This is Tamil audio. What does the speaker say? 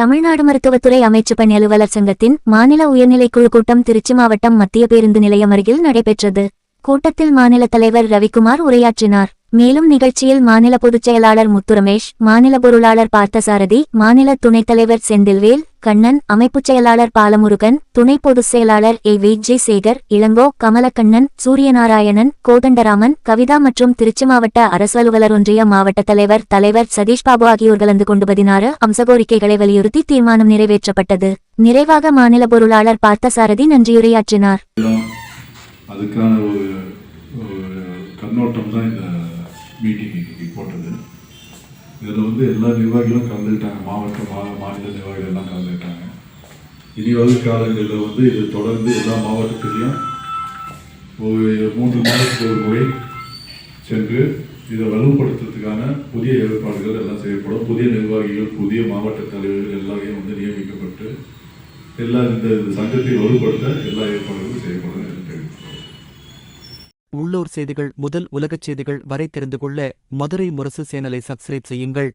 தமிழ்நாடு மருத்துவத்துறை அமைச்சு பணி அலுவலர் சங்கத்தின் மாநில உயர்நிலைக்குழு கூட்டம் திருச்சி மாவட்டம் மத்திய பேருந்து நிலையம் அருகில் நடைபெற்றது. கூட்டத்தில் மாநில தலைவர் ரவிக்குமார் உரையாற்றினார். மேலும் நிகழ்ச்சியில் மாநில பொதுச் செயலாளர் முத்துரமேஷ், மாநில பொருளாளர் பார்த்தசாரதி, மாநில துணைத் தலைவர் செந்தில்வேல், கண்ணன், அமைப்புச் செயலாளர் பாலமுருகன், துணை பொதுச் செயலாளர் A.V.J. சேகர், இளங்கோ, கமலக்கண்ணன், சூரியநாராயணன், கோதண்டராமன், கவிதா மற்றும் திருச்சி மாவட்ட அரசு அலுவலர் ஒன்றிய மாவட்ட தலைவர் சதீஷ் பாபு ஆகியோர் கலந்து கொண்டு 16 அம்ச கோரிக்கைகளை வலியுறுத்தி தீர்மானம் நிறைவேற்றப்பட்டது. நிறைவாக மாநில பொருளாளர் பார்த்தசாரதி நன்றியுரையாற்றினார். அதுக்கான ஒரு கண்ணோட்டம் தான் இந்த மீட்டிங் இன்னைக்கு போட்டது. இதில் எல்லா நிர்வாகிகளும் கலந்துக்கிட்டாங்க. மாநில நிர்வாகிகள் எல்லாம் கலந்துக்கிட்டாங்க. இனி வரும் காலங்களில் இது தொடர்ந்து எல்லா மாவட்டத்திலையும் ஒரு 3 மாதத்துக்கு ஒரு முறை சென்று இதை வலுப்படுத்துறதுக்கான புதிய ஏற்பாடுகள் எல்லாம் செய்யப்படும். புதிய நிர்வாகிகள், புதிய மாவட்ட தலைவர்கள் எல்லாரையும் நியமிக்கப்பட்டு இந்த சங்கத்தை வலுப்படுத்த எல்லா ஏற்பாடுகளும் செய்யப்படும். உள்ளூர் செய்திகள் முதல் உலகச் செய்திகள் வரை தெரிந்து கொள்ள மதுரை முரசு சேனலை சப்ஸ்கிரைப் செய்யுங்கள்.